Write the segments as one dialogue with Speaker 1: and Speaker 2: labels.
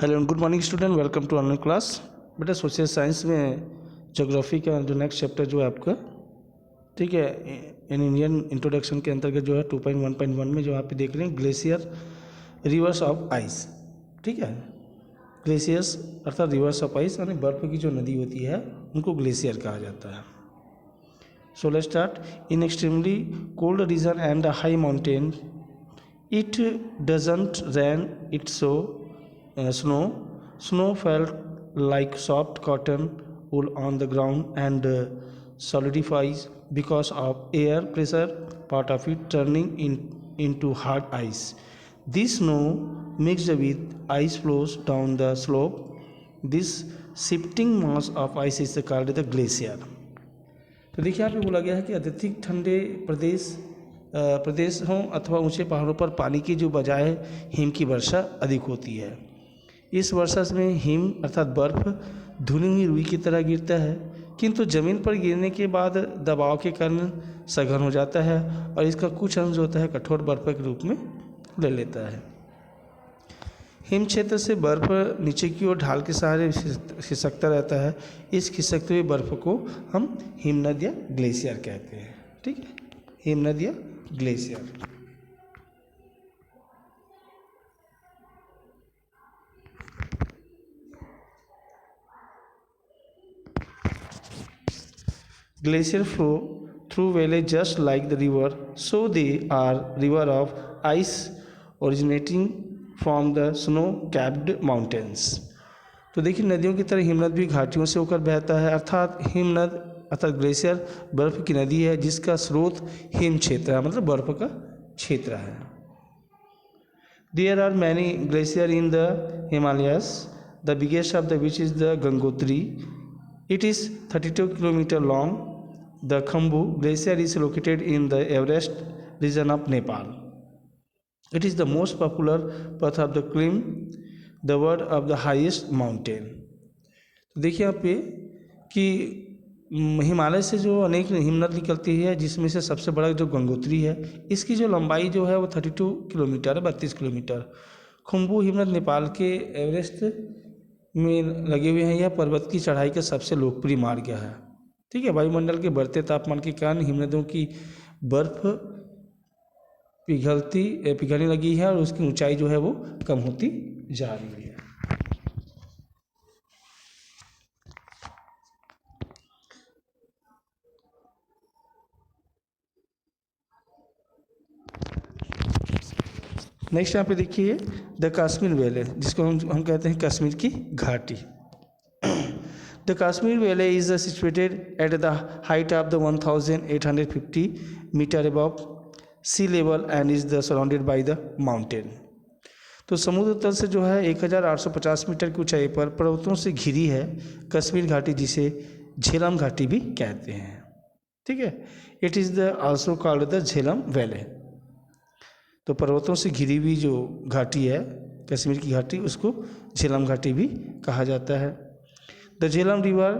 Speaker 1: Hello and good morning student, welcome to online class. बेटा social science में geography का जो नेक्स्ट चैप्टर जो है आपका, ठीक है, इन इंडियन इंट्रोडक्शन के अंतर्गत जो है 2.1.1 में जो आप देख रहे हैं ग्लेशियर रिवर्स ऑफ आइस। ठीक है, ग्लेशियर्स अर्थात रिवर्स ऑफ आइस यानी बर्फ की जो नदी होती है उनको ग्लेशियर कहा जाता है। So let's start. In extremely cold region and high mountain it doesn't rain, it so snow felt like soft cotton wool on the ground and solidifies because of air pressure, part of it turning into hard ice. This snow mixed with ice flows down the slope. This shifting mass of ice is called the glacier. तो देखिए यहाँ पे बोला गया है कि अत्यधिक ठंडे प्रदेश हों अथवा ऊंचे पहाड़ों पर पानी की जो बजाय हिम की वर्षा अधिक होती है। इस वर्षा में हिम अर्थात बर्फ धुनी हुई रुई की तरह गिरता है, किंतु ज़मीन पर गिरने के बाद दबाव के कारण सघन हो जाता है और इसका कुछ अंश होता है कठोर बर्फ के रूप में ले लेता है। हिम क्षेत्र से बर्फ नीचे की ओर ढाल के सहारे खिसकता रहता है। इस खिसकते हुए बर्फ को हम हिमनद या ग्लेशियर कहते हैं। ठीक है, हिमनद या glacier. Glacier flow through valley just like the river, so they are river of ice originating from the snow-capped mountains. तो देखिए नदियों की तरह हिमनद भी घाटियों से होकर बहता है, अर्थात हिमनद अर्थात ग्लेशियर बर्फ की नदी है जिसका स्रोत हिम क्षेत्र है, मतलब बर्फ का क्षेत्र है। There are many glaciers in the Himalayas, the biggest of which is the Gangotri. It is 32 km long. The Khumbu Glacier is located in the Everest region of Nepal. It is the most popular path of the climb, the word of the highest mountain. देखिए यहाँ पे कि हिमालय से जो अनेक हिमनद निकलती है जिसमें से सबसे बड़ा जो गंगोत्री है, इसकी जो लंबाई जो है वो 32 किलोमीटर है, 32 किलोमीटर। खुम्बू हिमनद नेपाल के एवरेस्ट में लगे हुए हैं। यह पर्वत की चढ़ाई का सबसे लोकप्रिय मार्ग है। ठीक है, वायुमंडल के बढ़ते तापमान के कारण हिमनदों की बर्फ पिघलने लगी है और उसकी ऊंचाई जो है वो कम होती जा रही है। नेक्स्ट यहाँ पे देखिए द कश्मीर वैली, जिसको हम कहते हैं कश्मीर की घाटी। The Kashmir valley is situated at the height of the 1850 metre above sea level and is the surrounded by the mountain. तो समुद्र तल से जो है 1850 मीटर की ऊंचाई पर पर्वतों से घिरी है कश्मीर घाटी, जिसे झेलम घाटी भी कहते हैं। ठीक है, it is the also called the Jhelum valley. तो पर्वतों से घिरी हुई जो घाटी है कश्मीर की घाटी, उसको झेलम घाटी भी कहा जाता है। The Jhelum river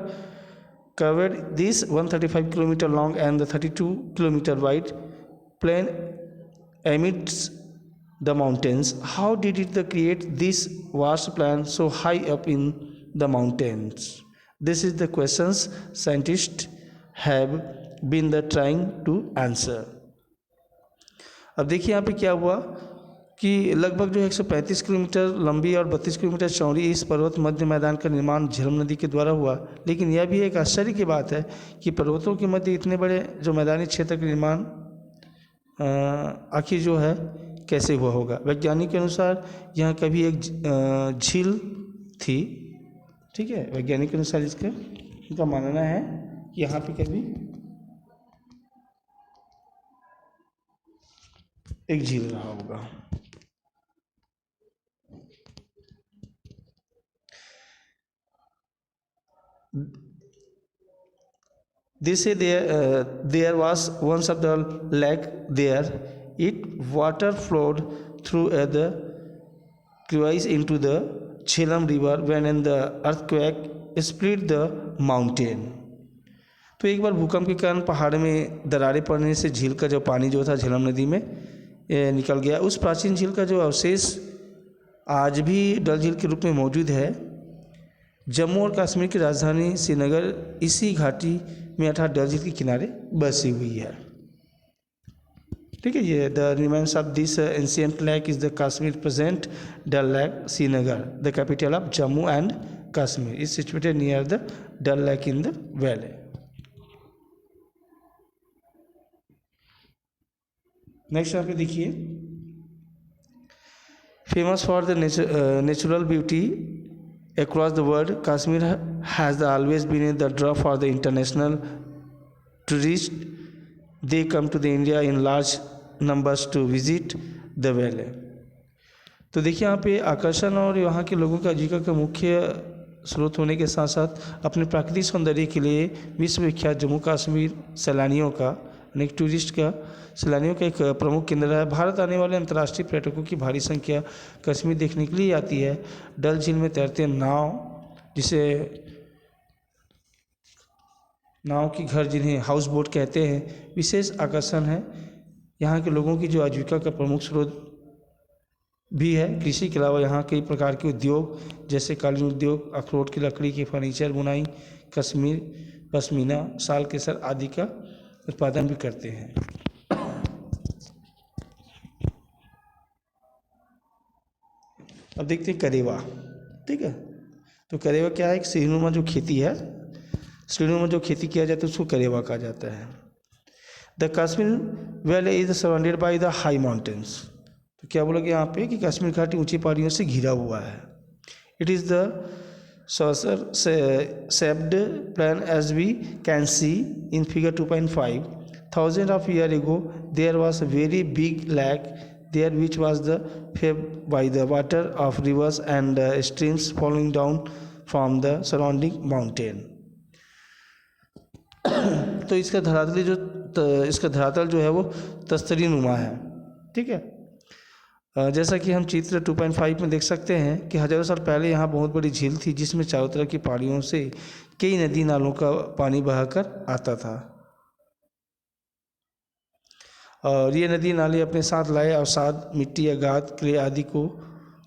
Speaker 1: covered this 135 kilometre long and 32 kilometre wide plain amidst the mountains. How did it create this vast plain so high up in the mountains? This is the questions scientists have been trying to answer. अब देखिए यहाँ पे क्या हुआ कि लगभग जो 135 kilometre लंबी और 32 किलोमीटर चौड़ी इस पर्वत मध्य मैदान का निर्माण झेलम नदी के द्वारा हुआ। लेकिन यह भी एक आश्चर्य की बात है कि पर्वतों के मध्य इतने बड़े जो मैदानी क्षेत्र का निर्माण आखिर जो है कैसे हुआ होगा। वैज्ञानिक के अनुसार यहाँ कभी एक झील थी। ठीक है, वैज्ञानिक के अनुसार इनका मानना है कि यहाँ पे कभी एक झील रहा होगा। They say there was once of the lake there. It water flowed through the crevice into the Jhelum river when the earthquake split the mountain. तो एक बार भूकंप के कारण पहाड़ में दरारें पड़ने से झील का जो पानी जो था झेलम नदी में निकल गया। उस प्राचीन झील का जो अवशेष आज भी डल झील के रूप में मौजूद है। जम्मू और कश्मीर की राजधानी श्रीनगर इसी घाटी में अर्थात डल झील के किनारे बसी हुई है। ठीक है, ये the remains of this ancient lake is the Kashmir present Dal lake Srinagar the capital of Jammu and Kashmir is situated near the Dal lake in the valley. Next यहाँ पे देखिए, famous for the natural beauty across the world, Kashmir has always been the draw for the international tourists. They come to the India in large numbers to visit the valley. तो देखिए यहाँ पे आकर्षण और यहाँ के लोगों का आजीविका का मुख्य स्रोत होने के साथ साथ अपने प्राकृतिक सौंदर्य के लिए विश्वविख्यात जम्मू कश्मीर सैलानियों का अनेक टूरिस्ट का सैलानियों का एक प्रमुख केंद्र है। भारत आने वाले अंतर्राष्ट्रीय पर्यटकों की भारी संख्या कश्मीर देखने के लिए आती है। डल झील में तैरते नाव, जिसे नाव की घर जिन्हें हाउस बोट कहते हैं, विशेष आकर्षण है। यहाँ के लोगों की जो आजीविका का प्रमुख स्रोत भी है। कृषि के अलावा यहाँ कई प्रकार के उद्योग जैसे कालीन उद्योग, अखरोट की लकड़ी की फर्नीचर बुनाई, कश्मीर पश्मीना, शाल केसर आदि का उत्पादन भी करते हैं। अब देखते हैं करेवा। ठीक है, तो करेवा क्या है? एक सीढ़ीनुमा जो खेती है, सीढ़ीनुमा जो खेती किया जाता है उसको करेवा कहा जाता है। The Kashmir valley is surrounded by the high mountains. तो क्या बोला गया यहाँ पे कि कश्मीर घाटी ऊंची पहाड़ियों से घिरा हुआ है। It is the shaped plan as we can see in figure 2.5. Thousands of years ago there was a very big lake there which was fed by the water of rivers and streams falling down from the surrounding mountain. तो इसका धरातल जो है वो तस्तरी नुमा है। ठीक है, जैसा कि हम चित्र 2.5 में देख सकते हैं कि हजारों साल पहले यहाँ बहुत बड़ी झील थी जिसमें चारों तरफ की पहाड़ियों से कई नदी नालों का पानी बहाकर आता था और ये नदी नाले अपने साथ लाए अवसाद, मिट्टी या गाद, क्ले आदि को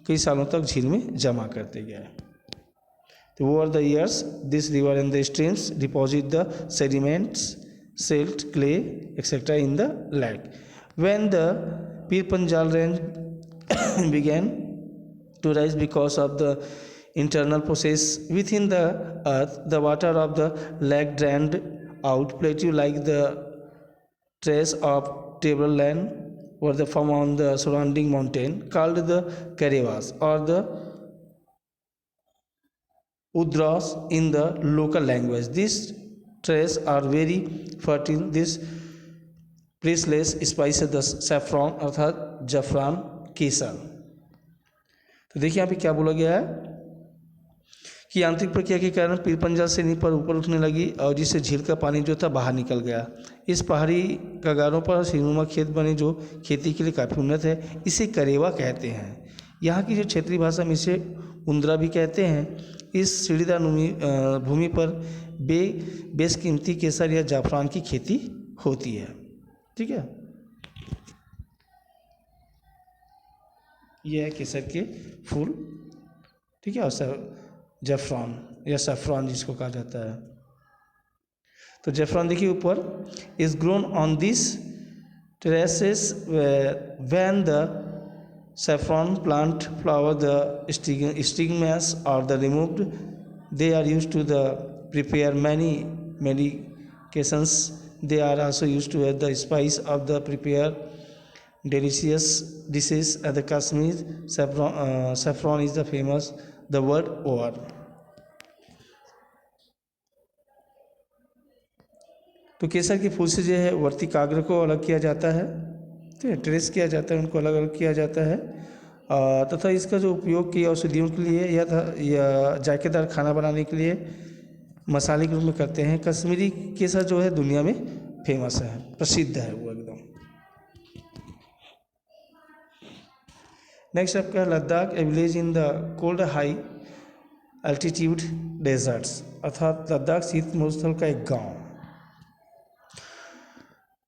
Speaker 1: कई सालों तक झील में जमा करते गए। तो over the years this river and the streams deposit the sediments, silt, clay, etc. in the lake. When the Pir Panjal range began to rise because of the internal process within the earth, the water of the lake drained out plateau like the trace of tableland or the form on the surrounding mountain called the Karevas or the Udras in the local language. These traces are very fertile. This priceless spice है the saffron अर्थात जफरान केसर। तो देखिए यहाँ पे क्या बोला गया है कि यांत्रिक प्रक्रिया के कारण पीर पंजाल से नींव पर ऊपर उठने लगी और जिससे झील का पानी जो था बाहर निकल गया। इस पहाड़ी कगारों पर सीढ़ीनुमा खेत बने जो खेती के लिए काफ़ी उन्नत है। इसे करेवा कहते हैं। यहाँ की जो क्षेत्रीय भाषा में इसे उंद्रा भी कहते हैं। इस सीढ़ीदार भूमि पर बेशकीमती केसर या जाफरान की खेती होती है। ठीक है, यह है केसर के फूल। ठीक है, और जफरान या सफ़रान जिसको कहा जाता है। तो जफरान देखिए ऊपर, is grown on this terraces when the saffron plant flower, the stigmas are the removed. They are used to prepare many medications. They are also used to add the spice of the prepare delicious dishes at the Kashmir. Saffron is the famous the world over. तो केसर के फूल से जो है वर्तिकाग्र को अलग किया जाता है, ठीक है, ट्रेस किया जाता है, उनको अलग अलग किया जाता है तथा इसका जो उपयोग किया औषधियों के लिए या जायकेदार खाना बनाने के लिए मसाले के रूप में करते हैं। कश्मीरी केसर जो है दुनिया में फेमस है, प्रसिद्ध है वो एकदम। नेक्स्ट आपका है Ladakh, a village in the cold high altitude deserts, अर्थात लद्दाख शीत मरुस्थल का एक गांव।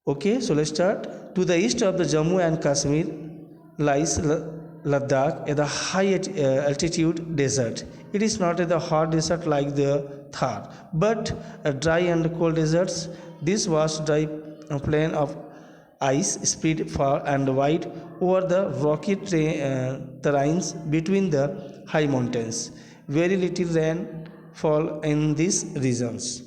Speaker 1: Okay, so let's start. To the east of the Jammu and Kashmir lies Ladakh is a high altitude desert. It is not a hot desert like the Thar, but a dry and cold deserts. This vast dry plain of ice spread far and wide over the rocky terrains between the high mountains. Very little rain fall in these regions.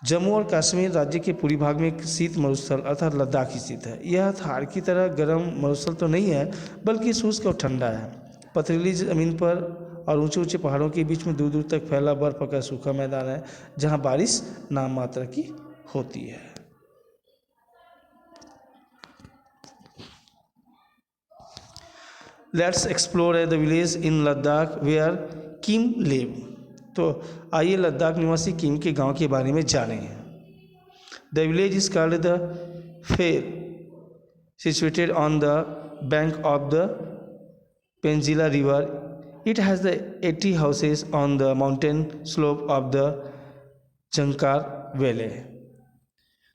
Speaker 1: Jammu और कश्मीर राज्य के पूर्वी भाग में एक शीत मरुस्थल अर्थात लद्दाख स्थित है। यह थार की तरह गर्म मरुस्थल तो नहीं है, बल्कि शुष्क और ठंडा है। पथरीली ज़मीन पर और ऊंचे ऊंचे पहाड़ों के बीच में दूर दूर तक फैला बर्फ का सूखा मैदान है, जहां बारिश नाम मात्र की होती है। Let's explore the village in Ladakh where किम लिव। तो आइए लद्दाख निवासी किम के गांव के बारे में जानें। The village is called the Pher, situated on the bank of the Penzila river. It has the 80 houses on the mountain slope of the Zanskar valley.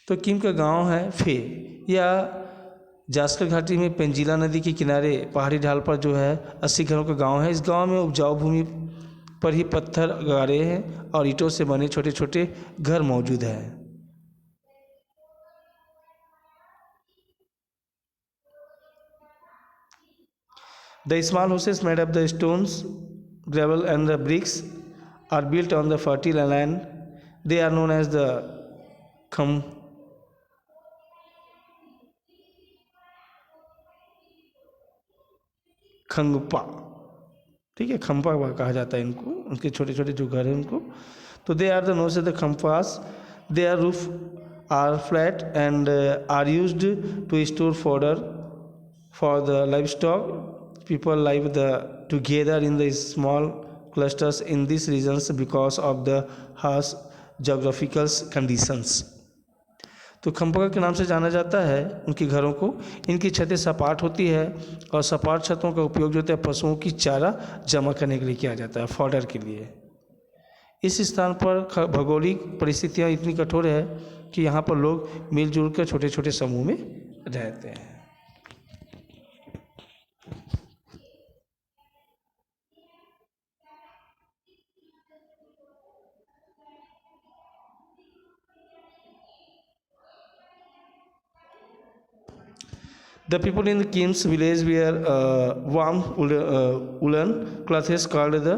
Speaker 1: तो किम का गांव है फेर, या जास्कर घाटी में पेंजिला नदी के किनारे पहाड़ी ढाल पर जो है 80 घरों का गांव है। इस गांव में उपजाऊ भूमि पर ही पत्थर गाड़े हैं और ईंटों से बने छोटे छोटे घर मौजूद हैं। The small houses made of the stones, gravel and the bricks are built on the fertile land. They are known as the खंगपा। ठीक है, खंपा कहा जाता है इनको, उनके छोटे छोटे जो घर हैं उनको। तो they are the known as the Khampas. They are roof are flat and are used to store fodder for the livestock. People live the together in the small clusters in this regions because of the harsh geographical conditions. तो खंपका के नाम से जाना जाता है उनके घरों को। इनकी छतें सपाट होती है और सपाट छतों का उपयोग जो होता है पशुओं की चारा जमा करने के लिए किया जाता है, फॉडर के लिए। इस स्थान पर भौगोलिक परिस्थितियाँ इतनी कठोर है कि यहाँ पर लोग मिलजुल कर छोटे छोटे समूह में रहते हैं। The people in the Kim's village wear warm woolen clothes called the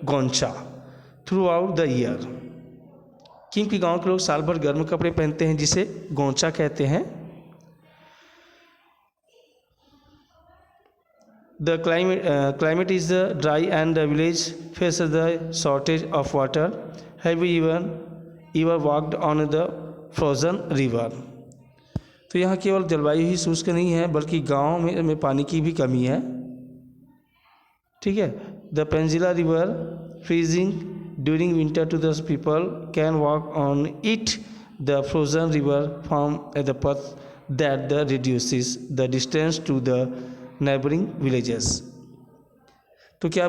Speaker 1: goncha throughout the year. किम के गांव के लोग साल भर गर्म कपड़े पहनते हैं जिसे गोंचा कहते हैं। The climate is dry and the village faces the shortage of water. Have you ever walked on the frozen river? तो यहाँ केवल जलवायु ही शुष्क नहीं है, बल्कि गांव में पानी की भी कमी है। ठीक है। The Penzila river freezing during winter to the people can walk on it. The frozen river from the path that the reduces the distance to the neighbouring villages. तो क्या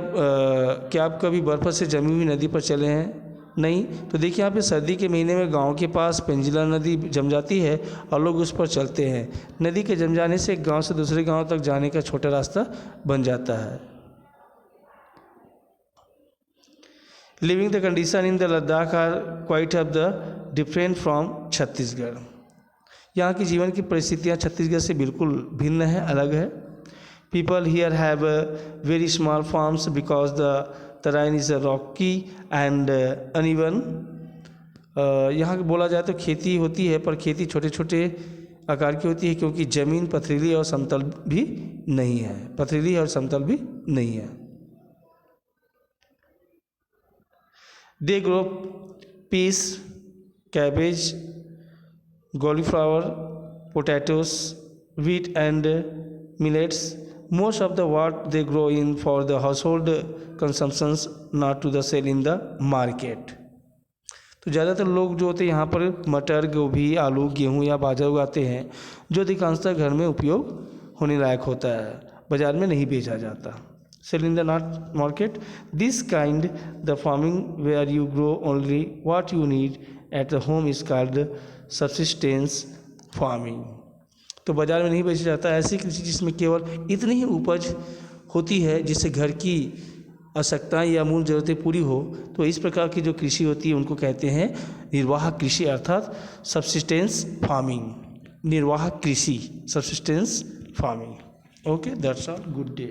Speaker 1: आप कभी बर्फ़ से जमी हुई नदी पर चले हैं? नहीं। तो देखिए यहाँ पे सर्दी के महीने में गांव के पास पेंजिला नदी जम जाती है और लोग उस पर चलते हैं। नदी के जम जाने से एक गांव से दूसरे गांव तक जाने का छोटा रास्ता बन जाता है। Living the condition in the Ladakh are quite of the different from Chhattisgarh. यहाँ की जीवन की परिस्थितियाँ छत्तीसगढ़ से बिल्कुल भिन्न है, अलग है। People here have very small farms because the terrain is rocky and uneven। यहाँ बोला जाए तो खेती होती है, पर खेती छोटे छोटे आकार की होती है क्योंकि ज़मीन पथरीली और समतल भी नहीं है, पथरीली और समतल भी नहीं है। They grow peas, cabbage, cauliflower, potatoes, wheat and millets। Most of the what they grow in for the household consumptions, not to the sell in the market। तो ज़्यादातर लोग जो होते हैं यहाँ पर मटर, गोभी, आलू, गेहूँ या बाजरा उगाते हैं, जो अधिकांशतः घर में उपयोग होने लायक होता है, बाजार में नहीं बेचा जाता। Sell in the not market। This kind the farming where you grow only what you need at the home is called subsistence farming। तो बाज़ार में नहीं बेचा जाता। ऐसी कृषि जिसमें केवल इतनी ही उपज होती है जिससे घर की आवश्यकताएं या मूल ज़रूरतें पूरी हो, तो इस प्रकार की जो कृषि होती है उनको कहते हैं निर्वाह कृषि अर्थात सब्सिस्टेंस फार्मिंग। निर्वाह कृषि, subsistence farming. Okay, that's all, good day.